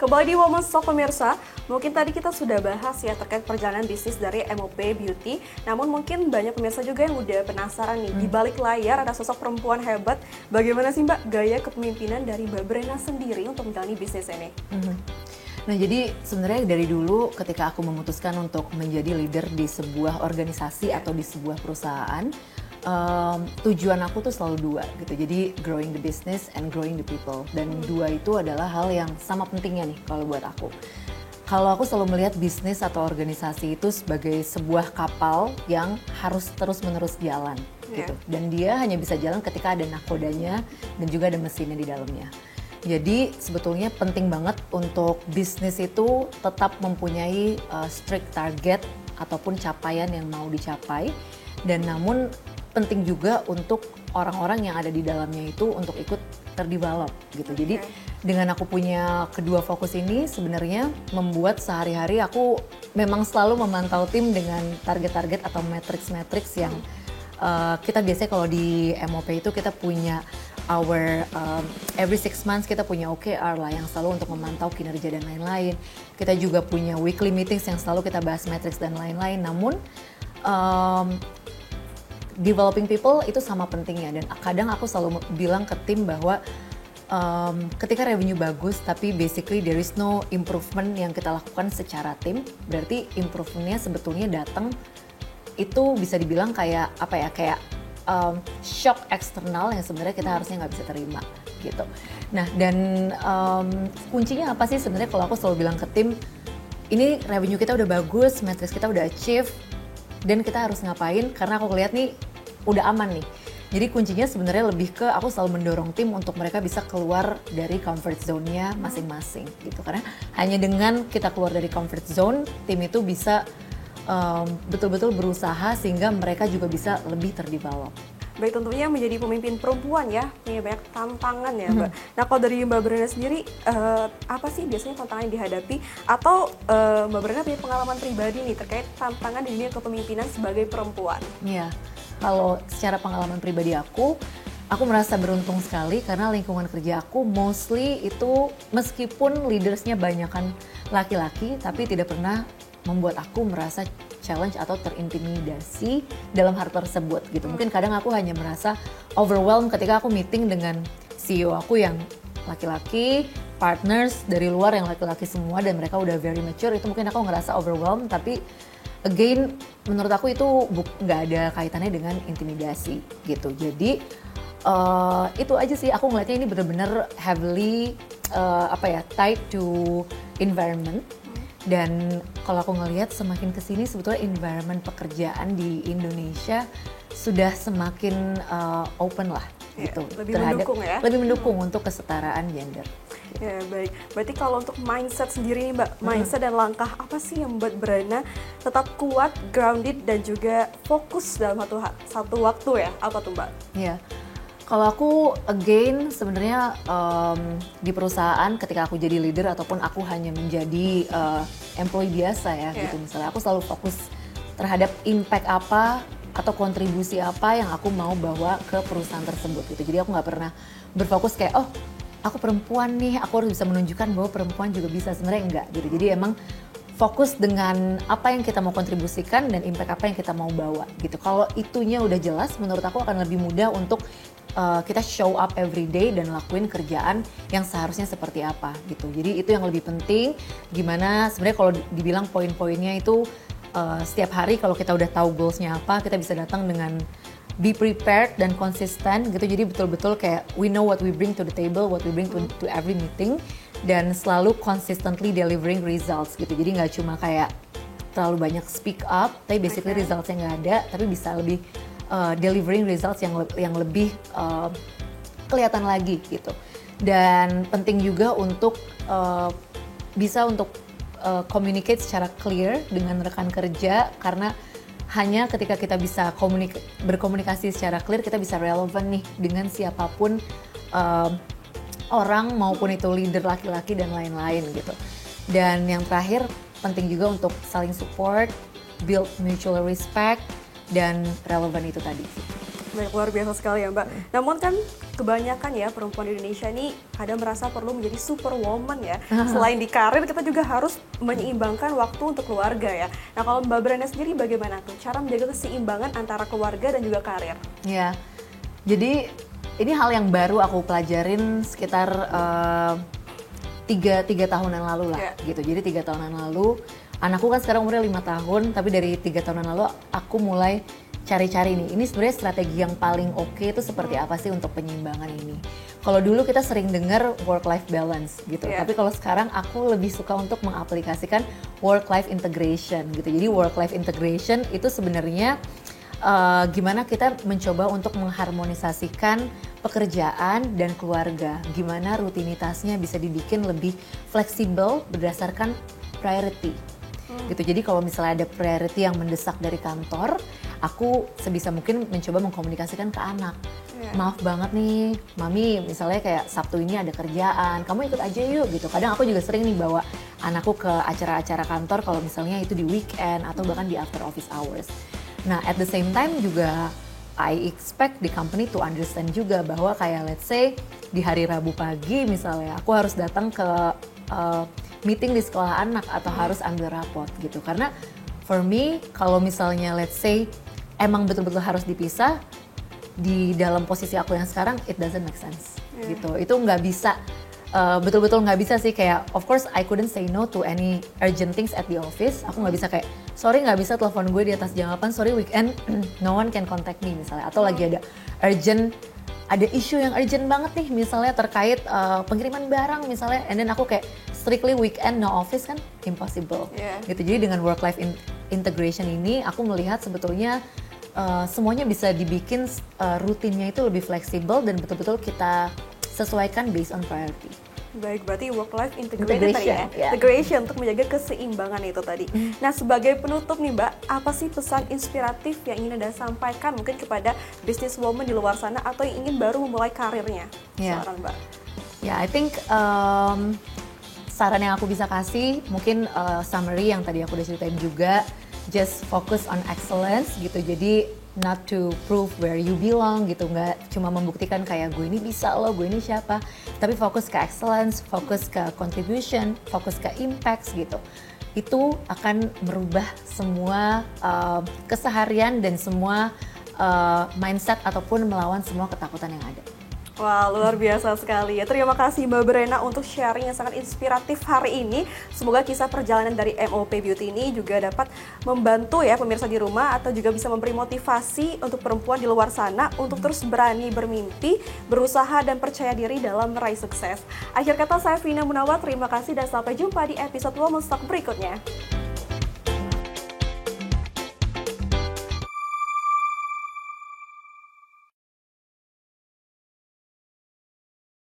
kembali di Women's Talk pemirsa. Mungkin tadi kita sudah bahas ya terkait perjalanan bisnis dari MOP Beauty. Namun mungkin banyak pemirsa juga yang udah penasaran nih, di balik layar ada sosok perempuan hebat. Bagaimana sih Mbak gaya kepemimpinan dari Mbak Brena sendiri untuk menjalani bisnis ini? Nah, jadi sebenarnya dari dulu ketika aku memutuskan untuk menjadi leader di sebuah organisasi atau di sebuah perusahaan, tujuan aku tuh selalu dua gitu. Jadi growing the business and growing the people. Dan dua itu adalah hal yang sama pentingnya nih kalau buat aku. Kalau aku selalu melihat bisnis atau organisasi itu sebagai sebuah kapal yang harus terus-menerus jalan gitu. Dan dia hanya bisa jalan ketika ada nakodanya dan juga ada mesinnya di dalamnya. Jadi sebetulnya penting banget untuk bisnis itu tetap mempunyai strict target ataupun capaian yang mau dicapai. Dan namun penting juga untuk orang-orang yang ada di dalamnya itu untuk ikut terdevelop gitu. Jadi dengan aku punya kedua fokus ini sebenarnya membuat sehari-hari aku memang selalu memantau tim dengan target-target atau matriks-matriks yang kita biasanya kalau di MOP itu kita punya every 6 months kita punya OKR lah yang selalu untuk memantau kinerja dan lain-lain. Kita juga punya weekly meetings yang selalu kita bahas matriks dan lain-lain. Namun developing people itu sama pentingnya, dan kadang aku selalu bilang ke tim bahwa ketika revenue bagus tapi basically there is no improvement yang kita lakukan secara tim, berarti improvementnya sebetulnya datang itu bisa dibilang kayak apa ya, kayak shock eksternal yang sebenarnya kita harusnya nggak bisa terima gitu. Nah, dan kuncinya apa sih sebenarnya kalau aku selalu bilang ke tim, ini revenue kita udah bagus, matriks kita udah achieve, dan kita harus ngapain karena aku lihat nih udah aman nih. Jadi kuncinya sebenarnya lebih ke aku selalu mendorong tim untuk mereka bisa keluar dari comfort zone-nya masing-masing gitu. Karena hanya dengan kita keluar dari comfort zone, tim itu bisa betul-betul berusaha sehingga mereka juga bisa lebih terdevelop. Baik, tentunya menjadi pemimpin perempuan ya, punya banyak tantangan ya Mbak. Nah, kalau dari Mbak Brena sendiri, apa sih biasanya tantangan yang dihadapi? Atau Mbak Brena punya pengalaman pribadi nih terkait tantangan di dunia kepemimpinan sebagai perempuan? Iya, kalau secara pengalaman pribadi aku merasa beruntung sekali karena lingkungan kerja aku mostly itu meskipun leadersnya banyakan laki-laki, tapi tidak pernah membuat aku merasa challenge atau terintimidasi dalam hal tersebut gitu. Mungkin kadang aku hanya merasa overwhelmed ketika aku meeting dengan CEO aku yang laki-laki, partners dari luar yang laki-laki semua dan mereka udah very mature, itu mungkin aku ngerasa overwhelmed, tapi again menurut aku itu nggak ada kaitannya dengan intimidasi gitu. Jadi itu aja sih, aku ngeliatnya ini benar-benar heavily tied to environment. Dan kalau aku ngelihat semakin kesini sebetulnya environment pekerjaan di Indonesia sudah semakin open lah gitu. Lebih mendukung untuk kesetaraan gender. Ya, baik. Berarti kalau untuk mindset sendiri nih Mbak, mindset dan langkah apa sih yang membuat Brena tetap kuat, grounded dan juga fokus dalam satu waktu ya? Apa tuh Mbak? Iya. Kalau aku again sebenarnya di perusahaan ketika aku jadi leader ataupun aku hanya menjadi employee biasa ya gitu misalnya, aku selalu fokus terhadap impact apa atau kontribusi apa yang aku mau bawa ke perusahaan tersebut gitu. Jadi aku nggak pernah berfokus kayak aku perempuan nih, aku harus bisa menunjukkan bahwa perempuan juga bisa, sebenarnya enggak gitu. Jadi emang fokus dengan apa yang kita mau kontribusikan dan impact apa yang kita mau bawa gitu. Kalau itunya udah jelas, menurut aku akan lebih mudah untuk kita show up every day dan lakuin kerjaan yang seharusnya seperti apa gitu. Jadi itu yang lebih penting. Gimana sebenarnya kalau dibilang poin-poinnya itu setiap hari kalau kita udah tahu goalsnya apa, kita bisa datang dengan be prepared dan konsisten gitu. Jadi betul-betul kayak we know what we bring to the table, what we bring to every meeting, dan selalu consistently delivering results gitu. Jadi nggak cuma kayak terlalu banyak speak up, tapi basically resultsnya nggak ada, tapi bisa lebih delivering results yang lebih kelihatan lagi gitu. Dan penting juga untuk bisa untuk communicate secara clear dengan rekan kerja, karena hanya ketika kita bisa berkomunikasi secara clear, kita bisa relevan nih dengan siapapun orang, maupun itu leader laki-laki dan lain-lain gitu. Dan yang terakhir penting juga untuk saling support, build mutual respect, dan relevan itu tadi. Baik, luar biasa sekali ya Mbak. Namun kan kebanyakan ya perempuan di Indonesia ini kadang merasa perlu menjadi superwoman ya. Selain di karir, kita juga harus menyeimbangkan waktu untuk keluarga ya. Nah kalau Mbak Brenda sendiri bagaimana tuh cara menjaga keseimbangan antara keluarga dan juga karir? Ya, jadi ini hal yang baru aku pelajarin sekitar tiga tahun yang lalu lah, gitu. Jadi 3 tahun yang lalu, anakku kan sekarang umurnya 5 tahun, tapi dari 3 tahun yang lalu aku mulai cari-cari nih, ini sebenarnya strategi yang paling oke itu seperti apa sih untuk penyeimbangan ini. Kalau dulu kita sering dengar work-life balance gitu, tapi kalau sekarang aku lebih suka untuk mengaplikasikan work-life integration gitu. Jadi work-life integration itu sebenarnya gimana kita mencoba untuk mengharmonisasikan pekerjaan dan keluarga, gimana rutinitasnya bisa dibikin lebih fleksibel berdasarkan priority. Gitu. Jadi kalau misalnya ada priority yang mendesak dari kantor, aku sebisa mungkin mencoba mengkomunikasikan ke anak. Maaf banget nih, mami misalnya kayak Sabtu ini ada kerjaan, kamu ikut aja yuk gitu. Kadang aku juga sering nih bawa anakku ke acara-acara kantor kalau misalnya itu di weekend atau bahkan di after office hours. Nah at the same time juga I expect the company to understand juga bahwa kayak let's say di hari Rabu pagi misalnya aku harus datang ke meeting di sekolah anak atau harus ambil rapot gitu. Karena for me kalau misalnya let's say emang betul-betul harus dipisah, di dalam posisi aku yang sekarang it doesn't make sense gitu. Itu nggak bisa betul-betul nggak bisa sih, kayak of course I couldn't say no to any urgent things at the office. Aku nggak bisa kayak sorry nggak bisa telepon gue di atas jam 8, sorry weekend no one can contact me misalnya, atau lagi ada isu yang urgent banget nih misalnya terkait pengiriman barang misalnya, and then aku kayak strictly weekend no office kan impossible gitu. Jadi dengan work life integration ini aku melihat sebetulnya semuanya bisa dibikin rutinnya itu lebih fleksibel dan betul-betul kita sesuaikan based on priority. Baik, berarti work-life integration tadi ya, integration untuk menjaga keseimbangan itu tadi. Nah, sebagai penutup nih Mbak, apa sih pesan inspiratif yang ingin Anda sampaikan mungkin kepada businesswoman di luar sana atau yang ingin baru memulai karirnya seorang Mbak? Ya, I think saran yang aku bisa kasih, mungkin summary yang tadi aku udah ceritain juga, just focus on excellence gitu. Jadi not to prove where you belong gitu, nggak cuma membuktikan kayak gue ini bisa loh, gue ini siapa, tapi fokus ke excellence, fokus ke contribution, fokus ke impact gitu. Itu akan merubah semua keseharian dan semua mindset ataupun melawan semua ketakutan yang ada. Wah, luar biasa sekali ya. Terima kasih Mbak Brenda untuk sharing yang sangat inspiratif hari ini. Semoga kisah perjalanan dari MOP Beauty ini juga dapat membantu ya pemirsa di rumah, atau juga bisa memberi motivasi untuk perempuan di luar sana untuk terus berani bermimpi, berusaha dan percaya diri dalam meraih sukses. Akhir kata saya Vina Munawar, terima kasih dan sampai jumpa di episode Women's Talk berikutnya.